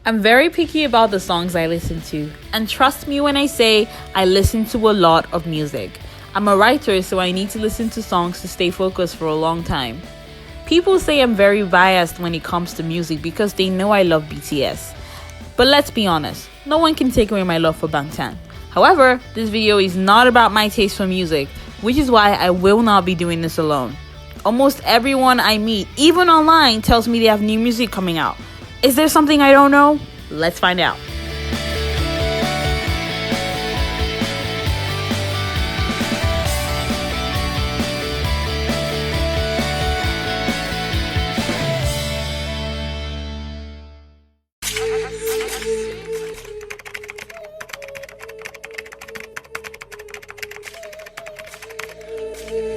I'm very picky about the songs I listen to, and trust me when I say I listen to a lot of music. I'm a writer, so I need to listen to songs to stay focused for a long time. People say I'm very biased when it comes to music because they know I love BTS. But let's be honest, no one can take away my love for Bangtan. However, this video is not about my taste for music, which is why I will not be doing this alone. Almost everyone I meet, even online, tells me they have new music coming out. Is there something I don't know? Let's find out.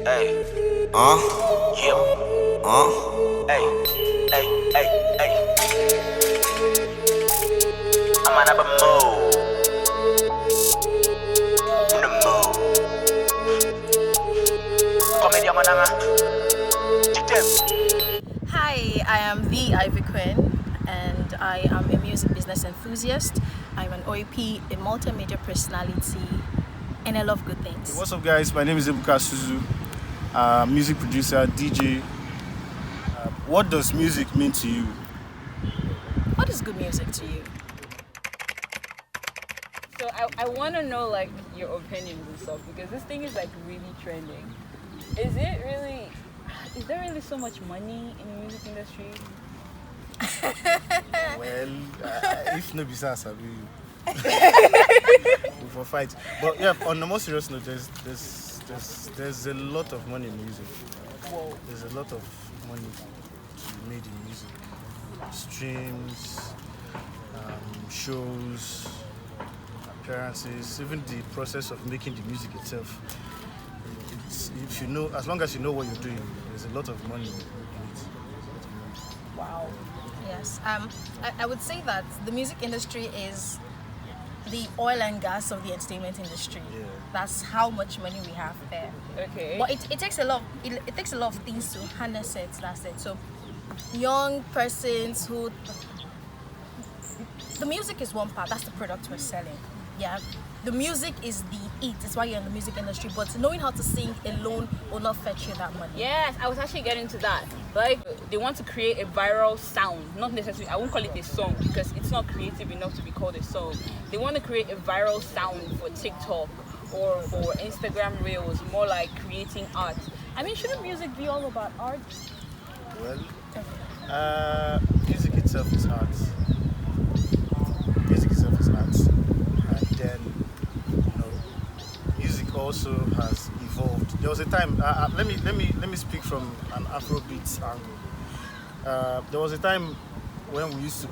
Hey, yeah, hey, I'm on a move, in the mood. Comedy, mananga. Hi, I am The Ivy Queen, and I am a music business enthusiast. I'm an OEP, a multimedia personality, and I love good things. What's up, guys? My name is Asuzu, music producer, DJ. What does music mean to you? What is good music to you? So I want to know like your opinions and stuff because this thing is like really trending. Is there really so much money in the music industry? Well, if no business, I will for fight. But yeah, on a more serious note, there's a lot of money in music. Whoa. There's a lot of money to be made in music. Streams, shows, appearances, even the process of making the music itself. If you know, as long as you know what you're doing, there's a lot of money in it. Wow. Yes. I would say that the music industry is the oil and gas of the entertainment industry. Yeah. That's how much money we have there. Okay. But it takes a lot. It takes a lot of things to harness it. That's it. So, young persons who the music is one part. That's the product we're selling. Yeah. The music is the it. It's why you're in the music industry. But knowing how to sing alone will not fetch you that money. Yes, I was actually getting to that. Like, they want to create a viral sound. Not necessarily, I won't call it a song because it's not creative enough to be called a song. They want to create a viral sound for TikTok or for Instagram Reels, more like creating art. I mean, shouldn't music be all about art? Well, music itself is art. Music itself is art. And then, music also has evolved. There was a time. Let me speak from an Afrobeat angle. There was a time when we just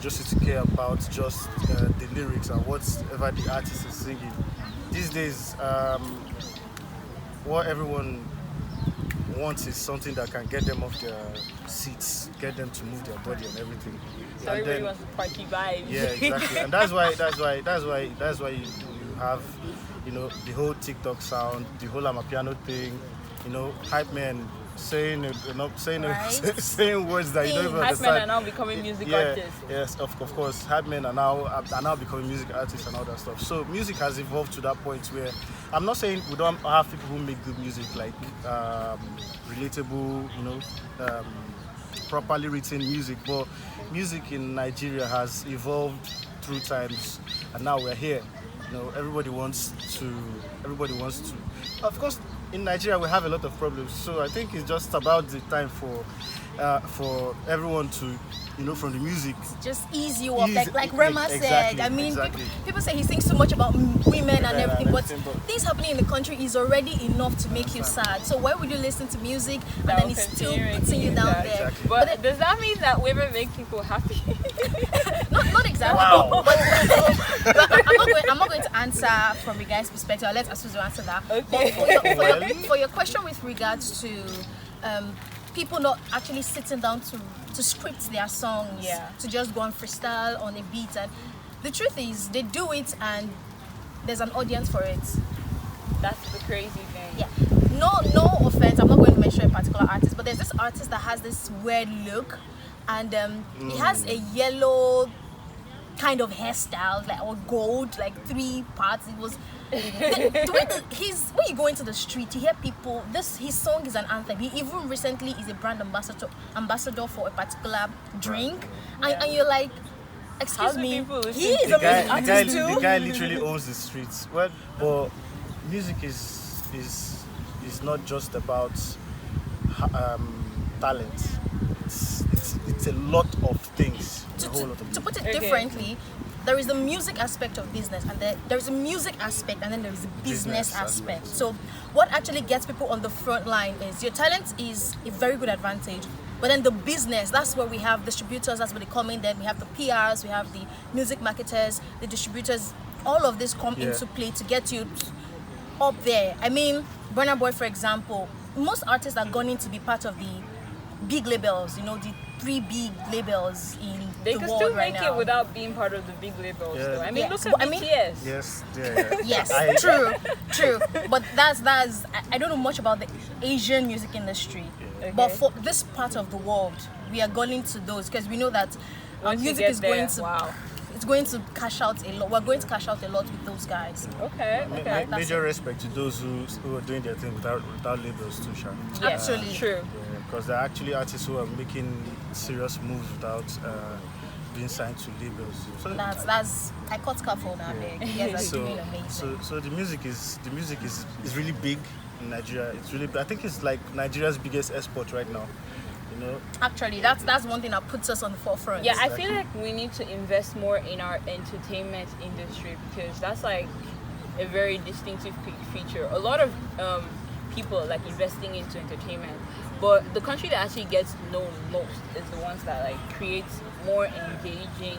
used to care about just the lyrics and whatever the artist is singing. These days, what everyone wants is something that can get them off their seats, get them to move their body and everything. So and everybody wants to party vibes. Yeah, exactly. And that's why you have, the whole TikTok sound, the whole Amapiano thing, hype men saying saying words that you don't even Hype understand. men are now becoming music artists. Yes, of course. Hype men are now becoming music artists and all that stuff. So music has evolved to that point where I'm not saying we don't have people who make good music, like relatable, properly written music, but music in Nigeria has evolved through times, and now we're here. Everybody wants to. Of course, in Nigeria we have a lot of problems, so I think it's just about the time for everyone to, from the music. Just ease you up, like Rema said. I mean, people say he sings too much about women and everything, but things happening in the country is already enough to make you sad. So why would you listen to music and then it's still putting you down there? Exactly. But does that mean that women make people happy? Not exactly. Wow. But I'm not going to answer from a guy's perspective. I'll let Asuzu answer that. Okay. But for your question with regards to people not actually sitting down to script their songs, to just go on freestyle on a beat, and the truth is they do it and there's an audience for it. That's the crazy thing. Yeah. No offense, I'm not going to mention a particular artist, but there's this artist that has this weird look and he has a yellow kind of hairstyle, like or gold, like 3 parts. It was when you go into the street, you hear people. His song is an anthem. He even recently is a brand ambassador for a particular drink, and you're like, excuse me, he is a music artist too. The guy literally owns the streets. Well, but music is not just about talent. It's a lot of things. To put it differently, there is the music aspect of business, and there is a music aspect, and then there is a business aspect. So what actually gets people on the front line is your talent is a very good advantage, but then the business, that's where we have distributors, that's where they come in. Then we have the PRs, we have the music marketers, the distributors. All of this come into play to get you up there. I mean, Burna Boy, for example, most artists are going to be part of the big labels, the 3 big labels in they the can world still right make now. it without being part of the big labels. Yeah. Though. I mean, Yeah. look at But I mean- BTS. Yes, Yes, true. But that's I don't know much about the Asian music industry, but for this part of the world, we are going to those because we know that our Once you music get is there, going to wow. it's going to cash out a lot. We're going to cash out a lot with those guys. Okay. That's Major it. respect to those who are doing their thing without labels too, Sha. Yes, Absolutely. true. Because there are actually artists who are making serious moves without being signed to labels. So That's I cut Careful now. You guys are so, doing amazing. so the music is really big in Nigeria. It's really, I think it's like Nigeria's biggest export right now. Actually, that's one thing that puts us on the forefront. Yeah, I feel like we need to invest more in our entertainment industry because that's like a very distinctive feature. A lot of people like investing into entertainment, but the country that actually gets known most is the ones that like creates more engaging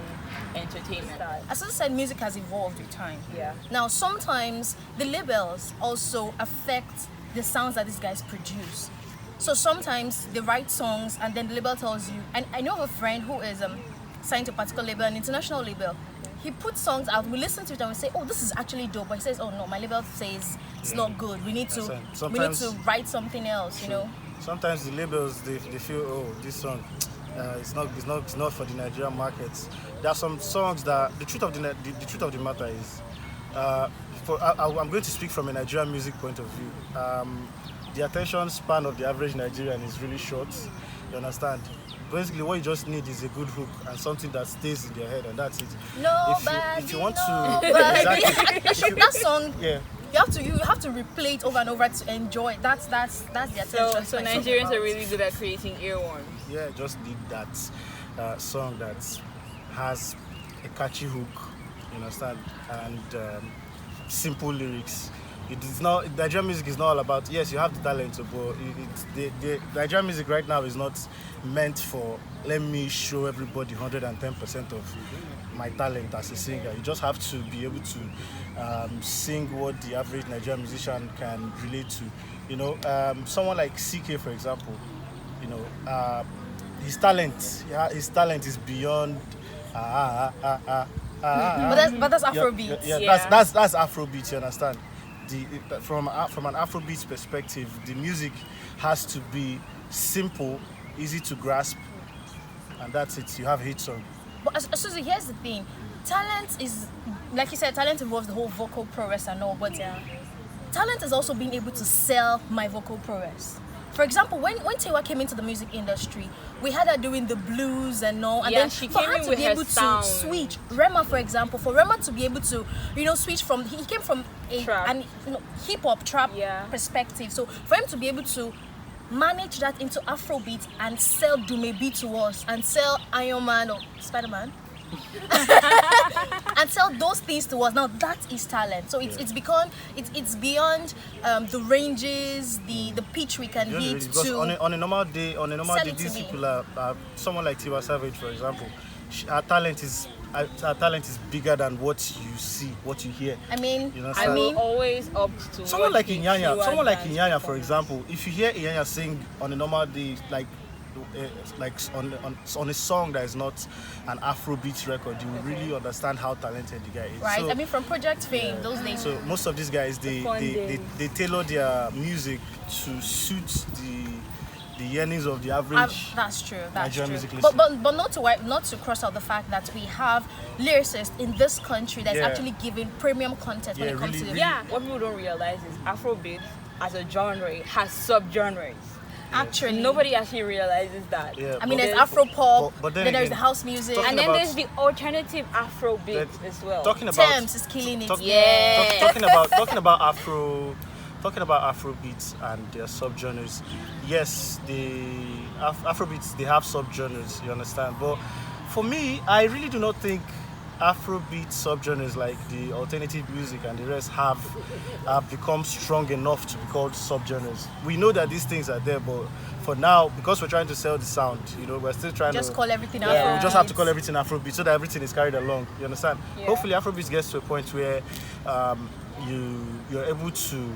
entertainment. As I said, music has evolved with time. Yeah. Now, sometimes the labels also affect the sounds that these guys produce. So sometimes they write songs and then the label tells you, and I know of a friend who is signed to a particular label, an international label. He puts songs out, we listen to it and we say, oh, this is actually dope. But he says, oh no, my label says it's not good. We need to write something else, Sometimes the labels they feel, oh, this song it's not for the Nigerian markets. There are some songs that the truth of the matter is I'm going to speak from a Nigerian music point of view. The attention span of the average Nigerian is really short. You understand? Basically, what you just need is a good hook and something that stays in your head, and that's it. If you want to, exactly. That song, yeah. You have to replay it over and over to enjoy it. That's the attention. So Nigerians are really good at creating earworms. Yeah, just need that song that has a catchy hook, you understand, and simple lyrics. It is not, Nigerian music is not all about, yes, you have the talent, but the Nigerian music right now is not meant for, let me show everybody 110% of my talent as a singer. You just have to be able to sing what the average Nigerian musician can relate to. Someone like CK, for example, his talent is beyond but that's Afrobeat. That's Afrobeat, you understand? From an Afrobeat perspective, the music has to be simple, easy to grasp, and that's it. You have a hit song. But Susie, here's the thing: talent is, like you said, talent involves the whole vocal prowess and all. But talent is also being able to sell my vocal prowess. For example, when Tewa came into the music industry, we had her doing the blues and all, and then she for came her in to with be her able sound. to switch, Rema, for example, for Rema to be able to, switch from, he came from an hip hop trap perspective. So for him to be able to manage that into Afrobeat and sell Dumebi to us and sell Iron Man or Spider-Man and sell those things to us, now that is talent. So it's beyond the ranges, the pitch we can hit to on a normal day, these people are someone like Tiwa Savage, for example. Our talent is bigger than what you see, what you hear. I mean, always up to someone like Inyanya, for example. If you hear Inyanya sing on a normal day, like on a song that is not an Afrobeat record, you will really understand how talented the guy is. Right. So, from Project Fame, those days. So most of these guys, they tailor their music to suit the yearnings of the average. That's true. That's Nigerian true. music But not to cross out the fact that we have lyricists in this country that's actually giving premium content when it comes really, to really. Yeah, what people don't realize is Afrobeat as a genre has subgenres. Actually, Nobody actually realizes that. Yeah, I mean, but- there's Afro pop, but then then there's the again, house music, talking And then about- there's the alternative Afrobeat as well. Talking about Thames is killing it. talk- Yeah. talking about Afrobeats and their subgenres. Yes, the Afrobeats, they have subgenres, you understand. But for me, I really do not think Afrobeat subgenres like the alternative music and the rest have become strong enough to be called subgenres. We know that these things are there, but for now, because we're trying to sell the sound, we're still trying Just to call everything Yeah. Afro. we just have to call everything Afrobeat so that everything is carried along. You understand? Yeah. Hopefully, Afrobeat gets to a point where you're able to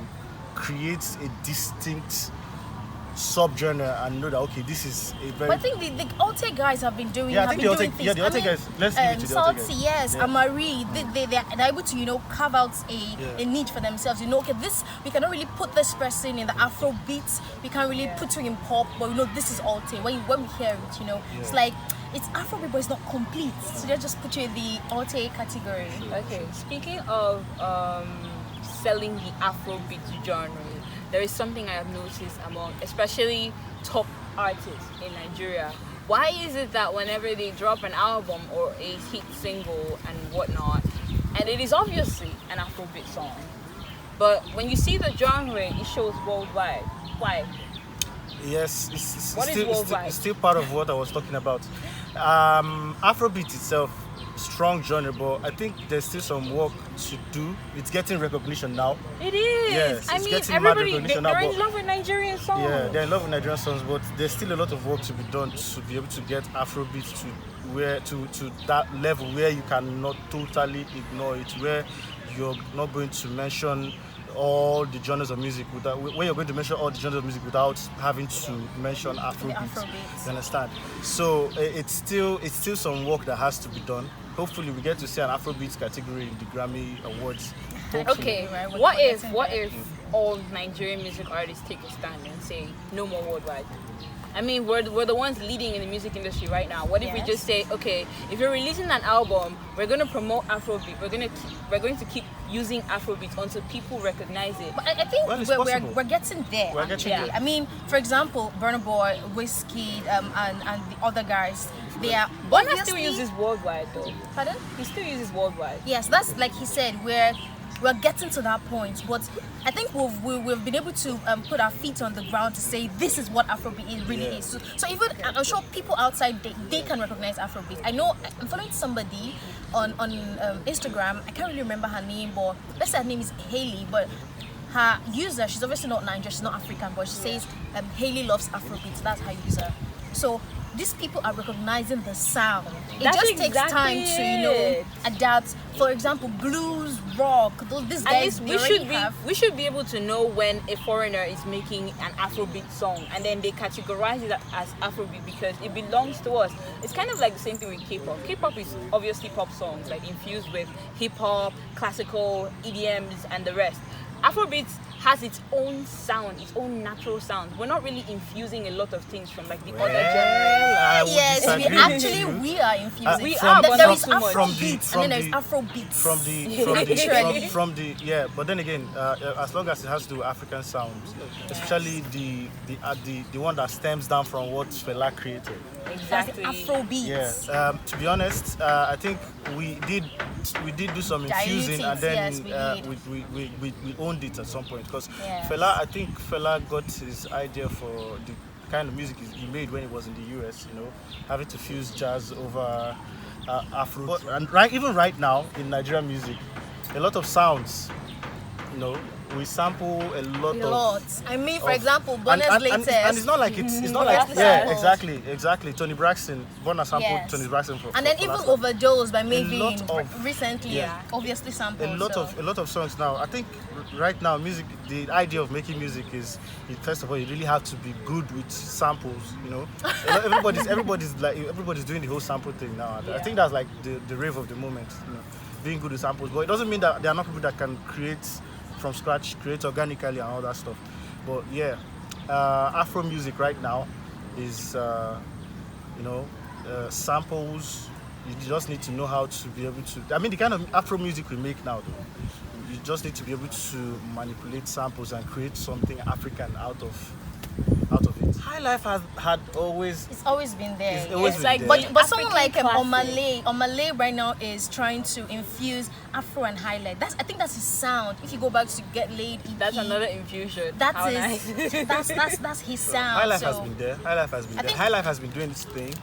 create a distinct subgenre and know that okay, this is a very But I think the Alte guys have been doing. Yeah, I have think been the doing Alte- things. yeah, the I Alte mean, guys- let's give it to the Alte Salty, guys. yes, Yeah. Amari, they're able to carve out a niche for themselves. Okay, this we cannot really put this person in the Afro beats. We can't really put you in pop, but this is Alte. When we hear it, it's like it's Afrobeat, but it's not complete. So they just put you in the Alte category. Okay, speaking of selling the Afrobeat genre, there is something I have noticed among especially top artists in Nigeria. Why is it that whenever they drop an album or a hit single and whatnot, and it is obviously an Afrobeat song, but when you see the genre, it shows worldwide? Why? Yes, it's What is still, worldwide? it's still part of what I was talking about. Afrobeat itself, strong genre, but I think there's still some work to do. It's getting recognition now. It is. Yes, I it's mean, getting mad everybody recognition they're now, in but- love with Nigerian songs. Yeah, they're in love with Nigerian songs, but there's still a lot of work to be done to be able to get Afrobeat to that level where you cannot totally ignore it, where you're not going to mention all the genres of music without where you're going to mention all the genres of music without having to mention Afrobeat. Afrobeats. You understand? So it's still some work that has to be done. Hopefully, we get to see an Afrobeat category in the Grammy Awards. Hopefully. Okay, Right, we're what getting if all Nigerian music artists take a stand and say no more worldwide? I mean, we're the ones leading in the music industry right now. What if we Yes. just say, okay, if you're releasing an album, we're going to promote Afrobeat. We're going to keep using Afrobeat until people recognize it. But I think Well, it's we're possible. getting there. We're getting actually. there. I mean, for example, Burna Boy, Whiskey, and the other guys, they are. Burna still obviously- uses worldwide though. Pardon? He still uses worldwide. Yes, that's like he said. We're getting to that point, but I think we've been able to put our feet on the ground to say this is what Afrobeat really Yeah. is. So even I'm sure people outside they can recognize Afrobeat. I know I'm following somebody on Instagram. I can't really remember her name, but let's say her name is Haley, but her user, she's obviously not Nigerian, she's not African, but she says Haley loves Afrobeat. That's her user. So these people are recognizing the sound. It That's just takes time exactly to it. adapt. For example, blues, rock. These At guys least they already have. we should be able to know when a foreigner is making an Afrobeat song and then they categorize it as Afrobeat because it belongs to us. It's kind of like the same thing with K-pop. K-pop is obviously pop songs like infused with hip hop, classical, EDMs and the rest. Afrobeat has its own sound, its own natural sound. We're not really infusing a lot of things from like the other genres. I would Yes, disagree with actually you. we are infusing. We There- are, but there not is too much. Afrobeats and then there's Afrobeats. From the yeah, but then again, as long as it has to do with African sounds, especially the one that stems down from what Fela created. Exactly. Afrobeats. Yeah. To be honest, I think we did do some infusing, Dilute and it, then yes, we did. we owned it at some point because Yes. I think Fela got his idea for the kind of music he made when he was in the US. Having to fuse jazz over Afro, and even right now in Nigerian music, a lot of sounds. We sample a lot of. I mean, for of- example, Bonner's latest. and it's not like it's not like Bonner's yeah, sampled. exactly. Tony Braxton, Bonner sampled Yes. Tony Braxton for. And then for even last- overdosed by A Maven lot of- recently. yeah. Obviously sampled. a lot of songs now. I think right now music, the idea of making music is first of all you really have to be good with samples. Everybody's doing the whole sample thing now. I think that's like the rave of the moment. Being good with samples, but it doesn't mean that there are not people that can create from scratch, create organically and all that stuff. But yeah, Afro music right now is, samples. You just need to know how to be able to. I mean, the kind of Afro music we make now, though, you just need to be able to manipulate samples and create something African out of it. High life had always. It's always been there. It's always yes. been Like, there. but someone like classic. Omale right now is trying to infuse Afro and highlight. I think that's his sound. If you go back to Get Laid, EP, That's another infusion. That's How his. nice. That's his sound. High life so, has been there. High life has been there. think- High life has been doing its thing.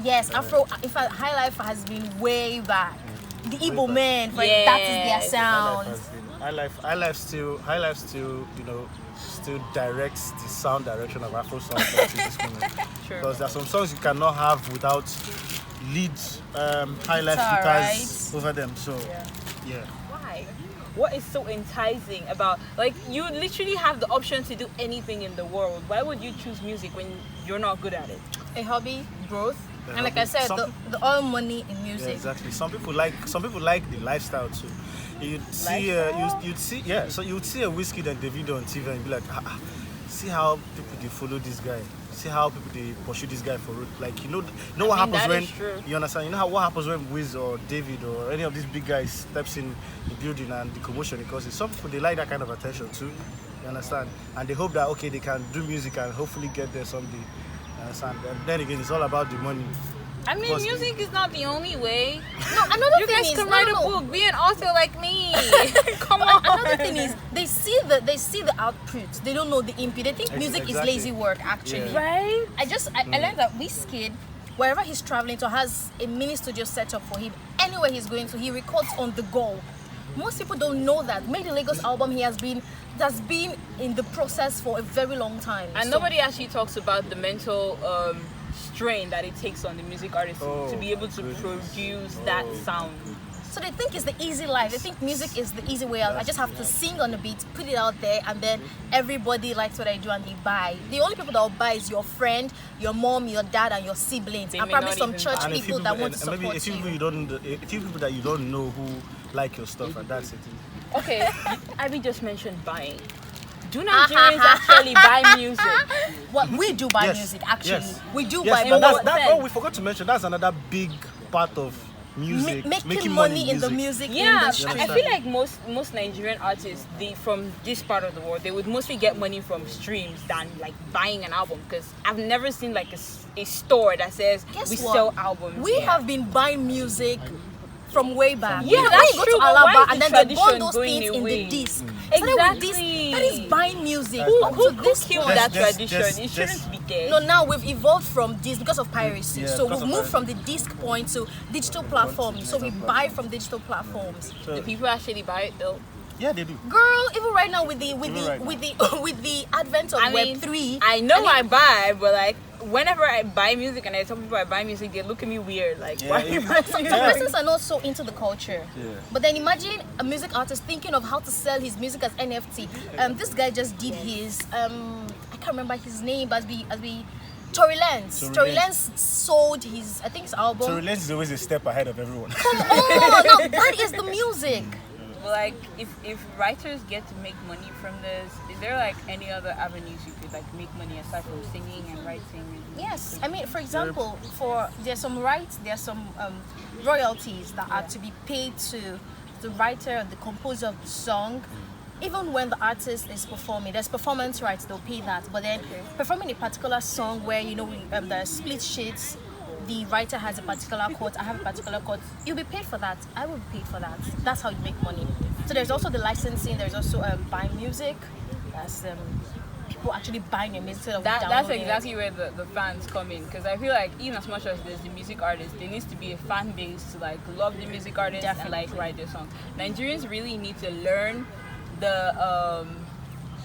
Yes, Afro. In fact, High Life has been way back. The Igbo back. men, that is their Yes. sound. High life still, still directs the sound direction of Afro songs up to this moment. True. Because there are some songs you cannot have without lead high life Guitar, guitars right? over them. So yeah. Why? What is so enticing about, like, you literally have the option to do anything in the world. Why would you choose music when you're not good at it? A hobby, growth, A and like I hobby. said, Some the all money in Yeah, music. exactly. Some people like the lifestyle too. You'd see, so you'd see a Whiskey and Davido on TV and you'd be like, see how people they follow this guy. See how people they pursue this guy for road. Like what happens that when is true. you understand? What happens when Wiz or David or any of these big guys steps in the building and the commotion it causes. Some people they like that kind of attention too. You understand? And they hope that they can do music and hopefully get there someday. You understand? And then again, it's all about the money. I mean, Because- music is not the only way. No, another You thing guys is can write a no. book, be an author like me. Come on. Another thing is they see the output. They don't know the input. They think music is Exactly. lazy work. Actually, Yeah. Right? I learned that Wizkid, wherever he's traveling to, has a mini studio set up for him. Anywhere he's going to, he records on the go. Most people don't know that. Made in Lagos album, that's been in the process for a very long time. And So- nobody actually talks about the mental strain that it takes on the music artist to be able to produce that sound. So they think it's the easy life. They think music is the easy way out. I just have to sing on the beat, put it out there, and then everybody likes what I do and they buy. The only people that will buy is your friend, your mom, your dad, and your siblings, They and may probably not some even church buy. And people that want to maybe support a few people that you don't know who like your stuff, and that's it. Okay, Ivy just mentioned buying. Do Nigerians actually buy music? What we do buy Yes. music, actually, Yes. we do Yes, buy. and But what what, sense? we forgot to mention. That's another big part of music, making money in the music Yeah, industry. I feel like most Nigerian artists, from this part of the world, they would mostly get money from streams than like buying an album. Because I've never seen like a store that says Guess we what? sell albums. We have been buying music from way back. Yeah, When that's you go true, to but why Alaba is and the then they burn tradition those going things in away? the disc. Exactly. That is buying music. Who, Up who, to who this killed point. that Just- tradition? just- It shouldn't be there. No, now we've evolved from this because of piracy. Yeah, So because we've of moved from piracy. the disc point to digital platforms. So we buy from digital platforms. Do people actually buy it though? Yeah, they do. Girl, even right now with the right with the advent of I mean, Web3, I know I buy, but like whenever I buy music and I tell people I buy music, they look at me weird. Like, Yeah, why are you if- buying some music? persons are not so into the culture. Yeah. But then imagine a music artist thinking of how to sell his music as NFT. This guy just did his I can't remember his name, but as we Tory Lanez. Tory Tory Lanez. Lanez sold his album. So Relance is always a step ahead of everyone. Come on, no, that is the music. But like, if writers get to make money from this, is there like any other avenues you could like make money aside from singing and writing? Yes, I mean, for example, there's some rights, there's some royalties that are to be paid to the writer or the composer of the song. Even when the artist is performing, there's performance rights, they'll pay that. But then performing a particular song where there's split sheets, the writer has a particular quote, I have a particular quote, you'll be paid for that. I will be paid for that. That's how you make money. So there's also the licensing, there's also buying music. That's people actually buying your music instead of That's downloading it. exactly where the fans come in, because I feel like even as much as there's the music artist, there needs to be a fan base to like love the music artist and like write their song. Nigerians really need to learn the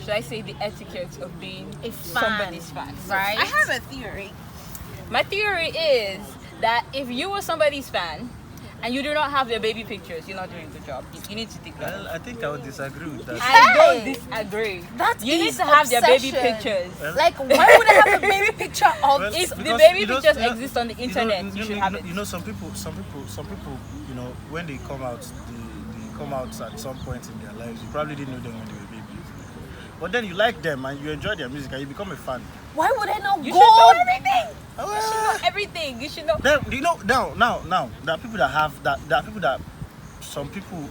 should I say the etiquette of being A fan, somebody's fan. right? I have a theory. My theory is that if you were somebody's fan and you do not have their baby pictures, you're not doing a good job. You need to take that. Well, I think I would disagree with that. I don't Hey! disagree. That You need is to have their baby obsession. pictures. Like, why would I have a baby picture of Well, If the because baby you know- pictures you know- exist on the internet, you should have it. You know, some people, when they come out, they come out at some point in their lives. You probably didn't know them when they were babies. but then you like them and you enjoy their music and you become a fan. Why would I not You go? should know everything. Oh, You should know everything. You should know. Then you know now there are people that have that. There are people that some people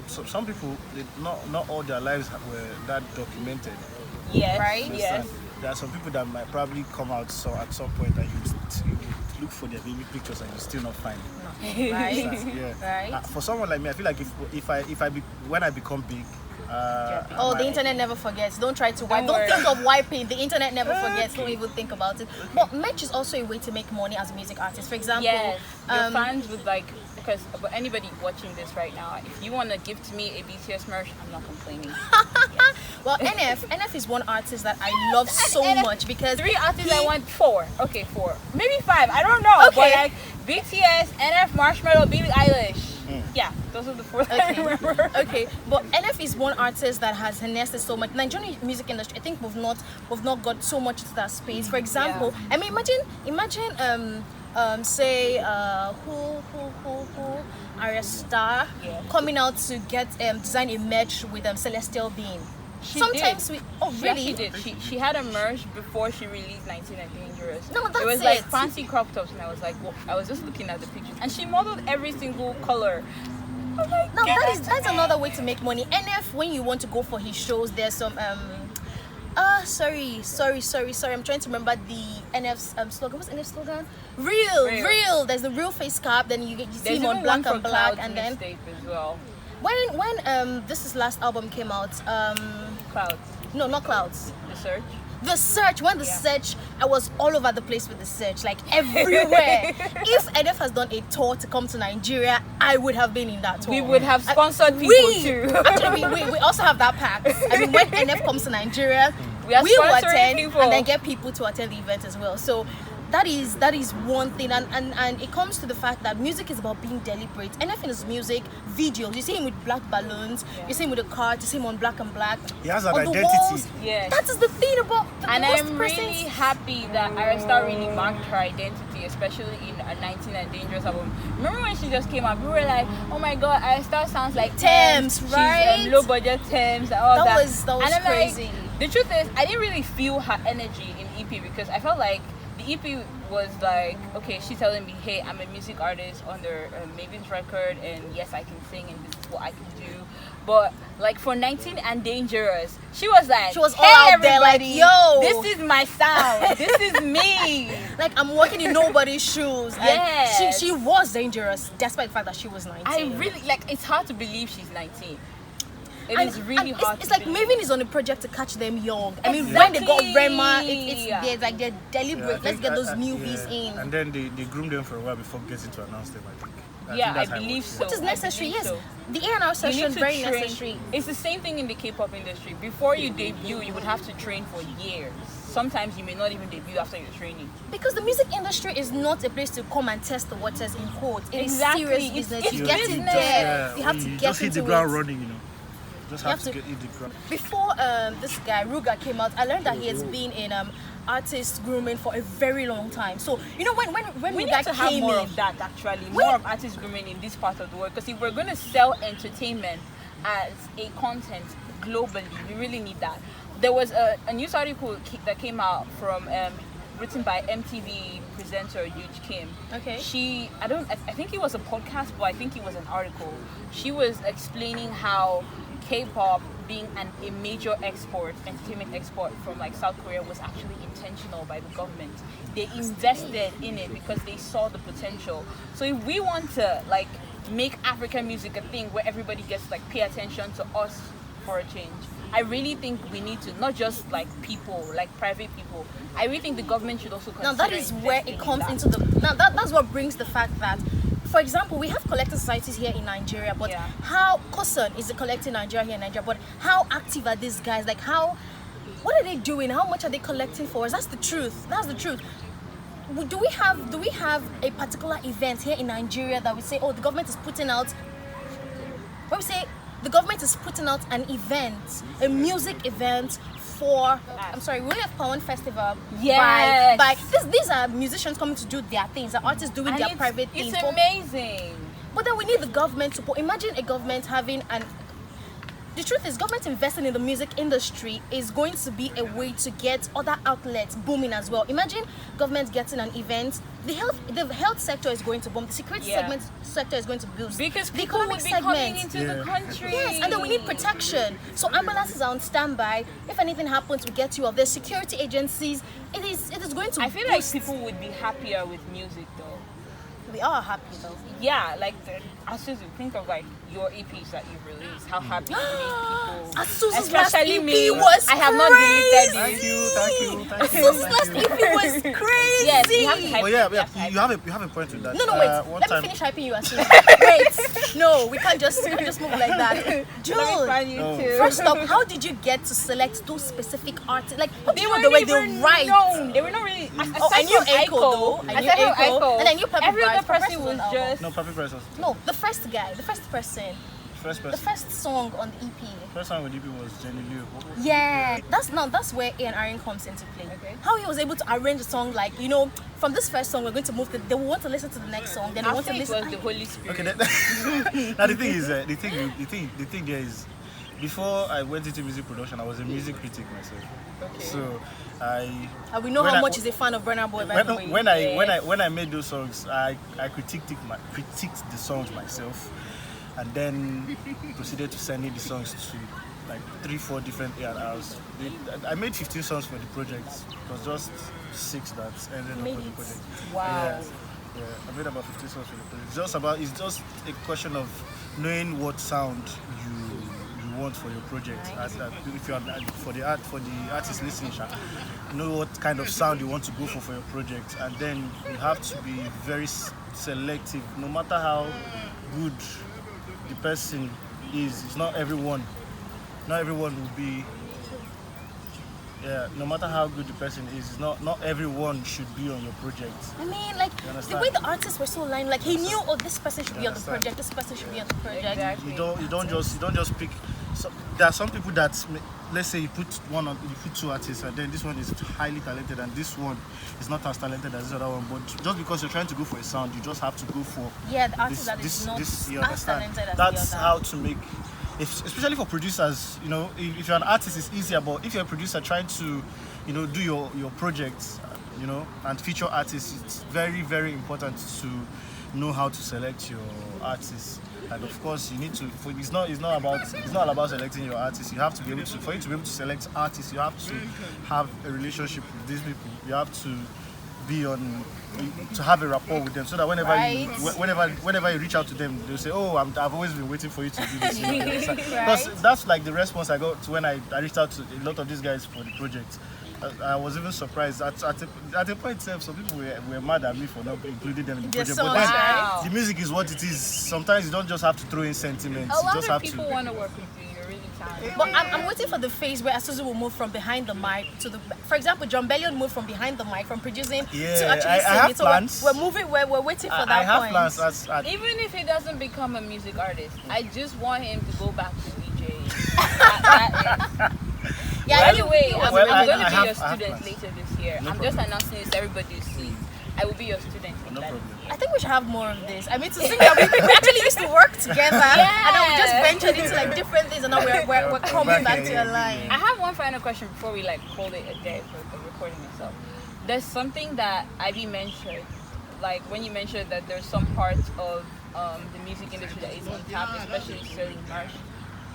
they, not all their lives were that documented. Yes. Right? Yes. There are some people that might probably come out at some point and you look for their baby pictures and you still not find it. Right? Yeah. Right? For someone like me, I feel like when I become big. Oh, the internet never forgets. Don't try to wipe. Don't Don't worry. think of wiping. The internet never forgets. Don't even think about it. But merch is also a way to make money as a music artist. For example, Yes. Your um, fans would like, because anybody watching this right now, if you want to gift me a BTS merch, I'm not complaining. well, NF is one artist that I love so NF much because 3 artists I want 4. Okay, 4. Maybe 5. I don't know. Okay. But like BTS, NF, Marshmallow, Billie Eilish. Yeah, those are the 4 that I remember. Okay, but NF is one artist that has harnessed so much. Nigerian music industry, I think we've not got so much into that space. For example, I mean, imagine say who Arya Star coming out to get design a merch with Celestial Being. Sometimes did. we oh She really actually did. She had a merch before she released 19 and Dangerous. No, that's it was like it. fancy crop tops, and I was like, well, I was just looking at the pictures, and she modeled every single color. I was like, Now "Get that's it." another way to make money. NF, when you want to go for his shows, there's some sorry. I'm trying to remember the NF's slogan. What's NF's slogan? Real. There's the real face cap. Then you see There's him on even black one and for black, Clouds and then mixtape as well. when this is last album came out, Clouds, no, not Clouds. the search. The search, when the search, I was all over the place with the search, like everywhere. If NF has done a tour to come to Nigeria, I would have been in that tour. We would have sponsored people too. Actually, we also have that pack. I mean, when NF comes to Nigeria, We are will sponsoring attend people. and then get people to attend the event as well. So that is one thing, and it comes to the fact that music is about being deliberate. NF in his music videos, you see him with black balloons, you see him with a card, you see him on black and black. He has an on the identity. walls. Yes. That is the thing about the And most I'm persons- really happy that Arista really marked her identity, especially in a 19 and Dangerous album. Remember when she just came out, we were like, oh my god, Arista sounds like Thames, She's, right? low budget Thames and all That that. was and I'm crazy. Like, the truth is, I didn't really feel her energy in EP because I felt like the EP was like, okay, she's telling me, hey, I'm a music artist under Maven's record, and yes, I can sing, and this is what I can do. But like for 19 and Dangerous, she was like, She was hey, all out there like, everybody, yo. this is my sound, this is me. like I'm walking in nobody's shoes. And Yes. she was dangerous despite the fact that she was 19. I really like. It's hard to believe she's 19. It And- is really and hard. It's to like believe. Maven is on a project to catch them young. I mean, when they got Exactly. Rema, they're deliberate. I Let's think get those I- newbies yeah. in. And then they groomed them for a while before getting to announce them, I think. Yeah, think I that's how it believe works, so. Which is I necessary, believe yes. so. The A&R You need session, to very train. necessary. It's the same thing in the K-pop industry. Before you debut, you would have to train for years. Sometimes you may not even debut after your training. Because the music industry is not a place to come and test the waters in quote. It is Exactly. serious It's- business. it's You get in business. there. You have to you get just hit into the ground it. running, you know. Just You have have to to- hit the ground. Before this guy Ruga came out, I learned that he has been in artist grooming for a very long time. So you know when We Ruga need to have came more in, of that actually. Wait. More of artist grooming in this part of the world. Because if we're going to sell entertainment as a content globally, we really need that. There was a news article that came out from written by MTV presenter Yuj Kim. Okay. I think it was a podcast, but I think it was an article. She was explaining how K-pop being a major entertainment export from like South Korea was actually intentional by the government. They invested in it because they saw the potential. So if we want to like make African music a thing where everybody gets like pay attention to us for a change, I really think we need to, not just like people, like private people. I really think the government should also consider. now that is where investing it in comes that. into the now that's what brings the fact that, for example, we have collective societies here in Nigeria, but Yeah. how Kosan is a collective Nigeria here in Nigeria, but how active are these guys? Like what are they doing? How much are they collecting for us? That's the truth. That's the truth. Do we have a particular event here in Nigeria that we say, oh, the government is putting out? When we say the government is putting out an event, a music event for, I'm sorry, we only have Pawan Festival. Yes. By these are musicians coming to do their things, the artists doing And their private things. It's amazing. But then we need the government support. Imagine a government having the truth is, government investing in the music industry is going to be a way to get other outlets booming as well. Imagine government getting an event. The health sector is going to boom. The security sector is going to boost. Because the people economic will be coming into the country. Yes, and then we need protection. So ambulances are on standby. If anything happens, we get you off. There's security agencies. It is going to. I feel like people would be happier with music though. We are happy though. Yeah, like Asuzu, think of like your EPs that you've released. How happy you make people. Asuzu's last Especially EP me. was I have not deleted it. Thank you. Asuzu's last EP was crazy. Yes, you have to hype Oh it, yeah, you have to hype you have a point with that. No, wait. One Let time, me finish hyping you, Asuzu. Wait. No, we can't just move like that. it. Let me Jules, find you too. first up, how did you get to select those specific artists? Like, how did They you weren't know the way even they write? known. They were not really. Oh, I knew Aiko though. I knew Aiko. And I knew Pepper Every Brides. other Pepper person Brides was on the album. just. no, Papi Price was No, the first guy, the first person, first the person. first song on the EP. First time with DP was Jenny Liu. Yeah, that's where A&R comes into play. Okay. How he was able to arrange a song, like, you know, from this first song we're going to move to, they want to listen to the next song, then they I want to think it listen. was the Holy Spirit. Okay, now the thing is, the thing there is, before I went into music production, I was a music critic myself. Okay. So And we know when how I- much he's a fan of Burna Boy, by the way. when I made those songs, I critiqued the songs myself, and then proceeded to sending the songs to like 3-4 different A&Rs. I made 15 songs for the project. It was just 6 that ended up for the project. Wow. Yeah, I made about 15 songs for the project. It's just a question of knowing what sound you want for your project. As if you are for the artist listening, know what kind of sound you want to go for your project, and then you have to be very selective. No matter how good the person is, it's not everyone. Not everyone will be. Yeah, no matter how good the person is, not everyone should be on your project. I mean, like, the way the artists were so aligned, like, he knew, oh, this person should be on the project, this person should be on the project. Exactly. You don't just pick. So, there are some people that, let's say you put 2 artists, and then this one is highly talented and this one is not as talented as this other one, but just because you're trying to go for a sound, you just have to go for The artist that is not you as understand. talented as That's the other. how to make, especially for producers, you know, if you're an artist it's easier, but if you're a producer trying to, you know, do your projects, you know, and feature artists, it's very, very important to know how to select your artists. And of course, you need to. It's not all about selecting your artists. You have to be able to. For you to be able to select artists, you have to have a relationship with these people. You have to have a rapport with them, so that whenever you reach out to them, they'll say, "Oh, I've always been waiting for you to do this." Because that's like the response I got when I reached out to a lot of these guys for the project. I was even surprised at a point. Some people were mad at me for not including them in the project. But then the music is what it is. Sometimes you don't just have to throw in sentiments. A You lot just of have people to. want to work with you. You're really talented. But I'm waiting for the phase where Asuzu will move from behind the mic to the. For example, John Bellion moved from behind the mic, from producing to actually I singing. have So plans. we're moving. We're waiting for that I have point. plans. Even if he doesn't become a music artist, I just want him to go back to DJing. That is. Yeah. By the way, I'm going to be I have your student plans. later this year. No I'm just announcing this to everybody to see. I will be your student. No problem. I think we should have more of this. I mean, to think that we actually used to work together, and then we just ventured into like different things, and now we're coming back to align. I have one final question before we like call it a day for the recording itself. There's something that Ivy mentioned, like when you mentioned that there's some parts of the music industry that is untapped, especially selling merch.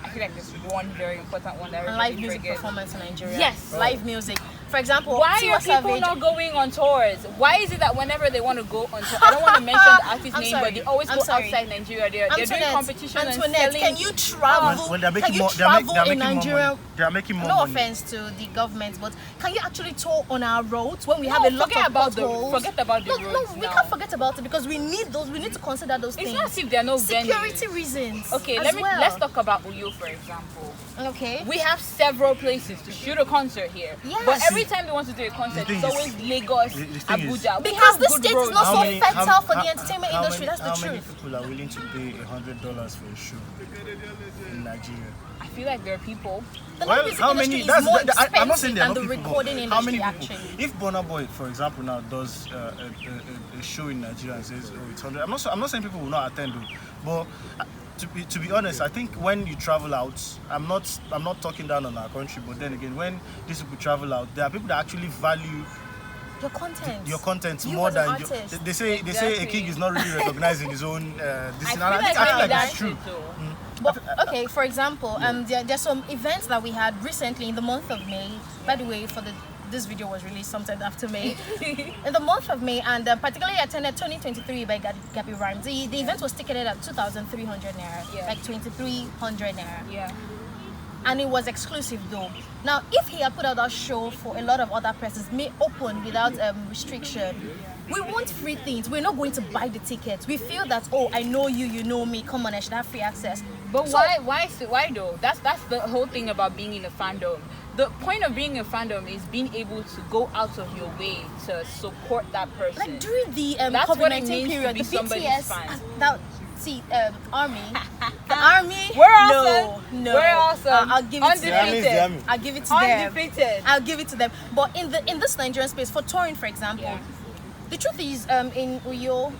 I feel like there's one very important one that And everybody live music forgets. performance in Nigeria. Yes. Live music. For example, Why Tiwa are people Savage. not going on tours? Why is it that whenever they want to go on tour, I don't want to mention the artist's I'm name, sorry. but they always I'm go sorry. outside Nigeria. They're doing Antoinette, competition and Antoinette, selling. can you travel? Well, they're can making you more. travel They're in making Nigeria? more money. They are making more No money. offense to the government, but can you actually tour on our roads when we have No, a lot forget of about the- potholes? forget about the no, roads we now. can't forget about it because we need those. We need to consider those It's things. not as if there are no Security venues. reasons. Okay, as well. let's talk about Uyo, for example. Okay. We have several places to shoot a concert here. Yes. But every time they want to do a concert, thing it's is- always Lagos, the thing is- Abuja. We Because have the good state is roads. not so many- fertile for the how- entertainment how industry. many- That's the How many truth. people are willing to pay $100 for a show in Nigeria? I feel like there are people. The Well, live music how industry many? is more I'm not saying expensive there are than not the people. recording How many industry, people? actually. If Burna Boy, for example, now does a show in Nigeria and says, "Oh, it's 100," I'm not saying people will not attend, But to be honest, I think when you travel out, I'm not talking down on our country, but then again, when these people travel out, there are people that actually value your content more as an than artist. they say a king is not really recognizing his own this thing. And I like think maybe that's that's true. it too. But okay, for example, there's some events that we had recently in the month of May. By the way, this video was released sometime after May. In the month of May, and particularly attended 2023 by Gabby Rhymes. The event was ticketed at 2,300 naira, like 2,300 naira. Yeah. And it was exclusive though. Now, if he had put out that show for a lot of other persons, may open without restriction, we want free things. We're not going to buy the tickets. We feel that, oh, I know you, you know me, come on, I should have free access. But why though? That's the whole thing about being in a fandom. The point of being a fandom is being able to go out of your way to support that person. Like during the That's what it COVID-19 means to period, be the somebody's BTS, fan. Army, the army. We're awesome. No. We're awesome. I'll give it to them. Undefeated. The army. I'll give it to them. Undefeated. I'll give it to them. But in this Nigerian space, for touring, for example, the truth is, in Uyo,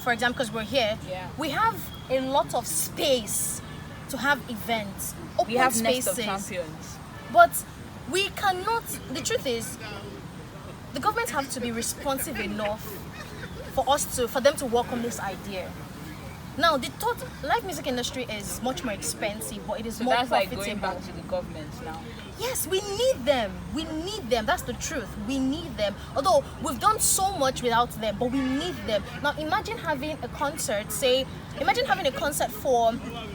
for example, because we're here, we have a lot of space to have events, open We have spaces. Nest of Champions. But we cannot. The truth is, the government have to be responsive enough for them to welcome this idea. Now, the live music industry is much more expensive, but it is So more that's profitable. like going back to the government now. Yes, we need them. We need them. That's the truth. We need them. Although we've done so much without them, but we need them. Now, imagine having a concert. Imagine having a concert for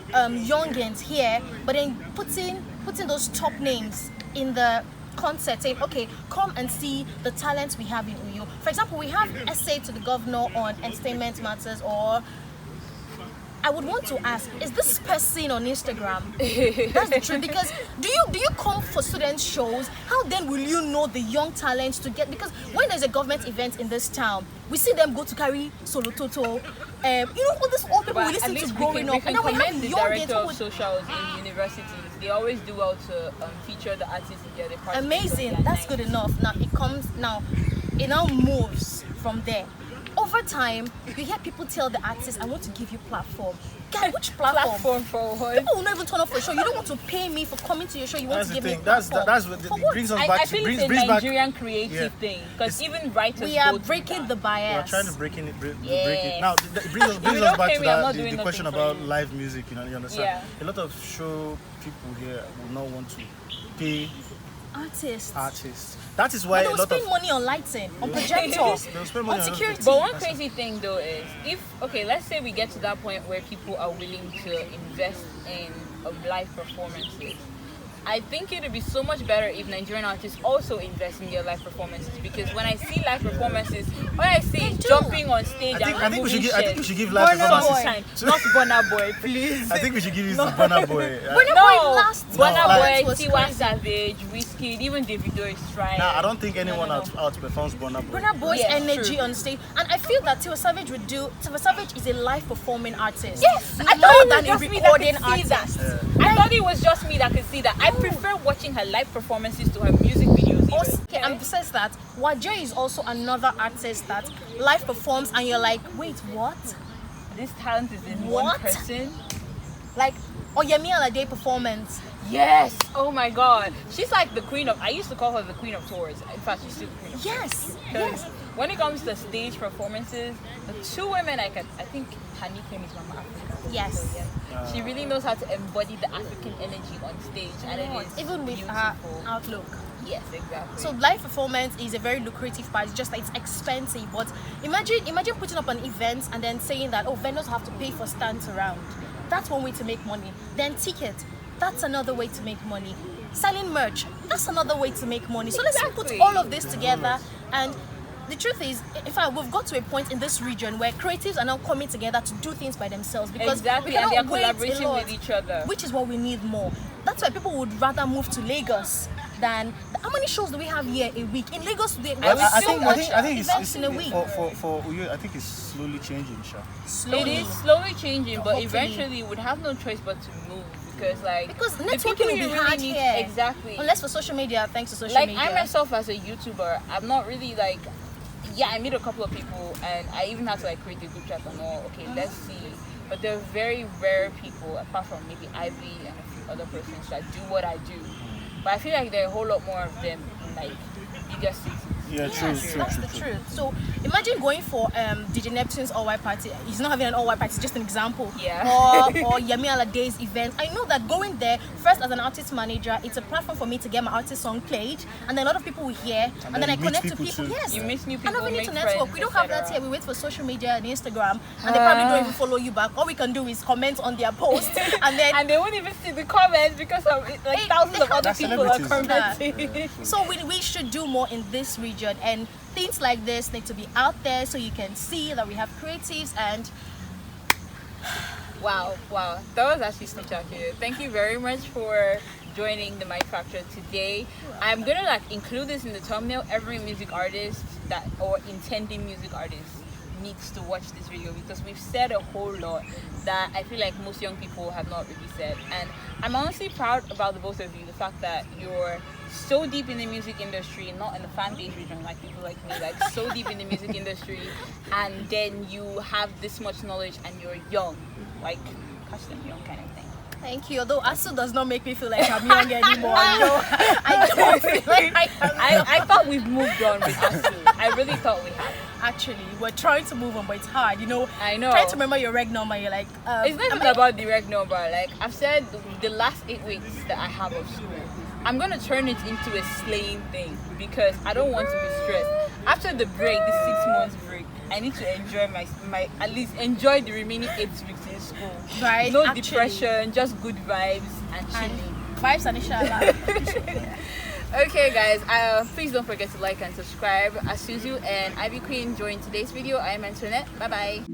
youngins here, but then putting those top names in the concert, saying, okay, come and see the talents we have in Uyo. For example, we have essay to the governor on entertainment matters, or I would want to ask, is this person on Instagram? That's the truth. Because do you come for student shows? How then will you know the young talents to get? Because when there's a government event in this town, we see them go to carry solo toto. You know all these old people we listen to growing up, and then we have the young director of kids. socials in universities. They always do well to feature the artists in their department. Amazing. That's good enough. It now moves from there. Over time, you hear people tell the artists, I want to give you platform. Guy, which platform? Platform for what? People will not even turn up for a show. You don't want to pay me for coming to your show. You want That's to the give me a thing. That's platform. what For it what? brings us I back. feel brings it's a back. Nigerian creative thing, because even writers We are go through breaking that. the We are bias. trying to break it. Yes. Now, it brings You us don't back pay to me, I'm not the doing question nothing for about you. live music. You understand? Yeah. A lot of show people here will not want to pay artists. That is why But they a will lot spend of money on lighting, on projectors, they'll spend money on on security. But one crazy thing though is, let's say we get to that point where people are willing to invest in live performances. I think it would be so much better if Nigerian artists also invest in their live performances, because when I see live performances, all I see is jumping on stage and I think we removing should shit. give live Burna performances. Boy. Not Burna Boy, please. I think we should give it to Burna Boy. Burna No, Boy last Burna night Boy, was Tiwa crazy. Savage, Whiskey, even Davido is trying. Now, I don't think anyone No. outperforms Burna Boy. Burna Boy's Yes, energy true. on stage, and I feel that Tiwa Savage is a live performing artist. Yes, I more thought it than was a just me that recording could see that. artist. I thought it was just me that could see that. I prefer watching her live performances to her music videos. even. Also, and besides that, Wajay is also another artist that live performs, and you're like, wait, what? This talent is in What? one person. Like Oyemi Alade performance. Yes. Oh my God. She's like the queen of. I used to call her the queen of tours. In fact, she's still the queen of tours. Yes, Because yes. when it comes to stage performances, the two women I think Hanike is Mama Africa. Yes. So, yeah. She really knows how to embody the African energy on stage, and it is Even with beautiful. her outlook. Yes, exactly. So live performance is a very lucrative part. It's just that it's expensive. But imagine putting up an event and then saying that vendors have to pay for stands around. That's one way to make money. Then ticket, that's another way to make money. Selling merch, that's another way to make money. So let's put Exactly. all of this together. And the truth is, in fact, we've got to a point in this region where creatives are now coming together to do things by themselves, because Exactly, we and cannot they're wait a collaborating lot, with each other. which is what we need more. That's why people would rather move to Lagos than. How many shows do we have here a week in Lagos? We have I so think much it's events in a week. for Uyo, I think it's slowly changing, Sha. Slowly. It is slowly changing, but Hopefully. eventually we would have no choice but to move, because Because the networking people will you be really hard need, here. exactly. Unless for social media, thanks to social Like media. I myself as a YouTuber, I'm not really like, yeah, I meet a couple of people and I even have to like create a group chat and all. Okay, let's see but there are very rare people, apart from maybe Ivy and a few other persons, that do what I do. But I feel like there are a whole lot more of them in like bigger cities. Yeah, true, Yes, that's the truth. So imagine going for DJ Neptune's all-white party. He's not having an all-white party, it's just an example. Yeah. Or Yemi Alade's event. I know that going there, first as an artist manager, it's a platform for me to get my artist song played, and then a lot of people will hear, and then I meet connect to people people. too. Yes. You meet new people, And then we need make to network. friends, We don't have that etc. here. We wait for social media and Instagram, and they probably don't even follow you back. All we can do is comment on their post, and then And they won't even see the comments because of it, like Hey, thousands they of other have people are celebrities. commenting. so we should do more in this region, and things like this need to be out there so you can see that we have creatives. And Wow, that was actually spectacular. Thank you very much for joining the Mic Factor today. I'm gonna like include this in the thumbnail. Every music artist that or intending music artist needs to watch this video, because we've said a whole lot that I feel like most young people have not really said. And I'm honestly proud about the both of you, the fact that you're so deep in the music industry, not in the fan base region like people like me, like so deep in the music industry, and then you have this much knowledge and you're young, like catch them young kind of thing. thank you. Although Asuzu does not make me feel like I'm young anymore. No, I don't feel like I am. I thought we've moved on with Asuzu. I really thought we had. Actually, we're trying to move on, but it's hard. You know, I know. trying to remember your reg number, you're like, It's not even about the reg number. Like I've said, the last 8 weeks that I have of school, I'm gonna turn it into a slaying thing, because I don't want to be stressed. After the break, the 6 months break, I need to enjoy my at least enjoy the remaining 8 weeks in school. right? No Actually. depression, just good vibes and And chilling. vibes and inshallah. Okay guys, please don't forget to like and subscribe. Asuzu and Ivy Queen joined today's video. I am Antoinette. Bye bye.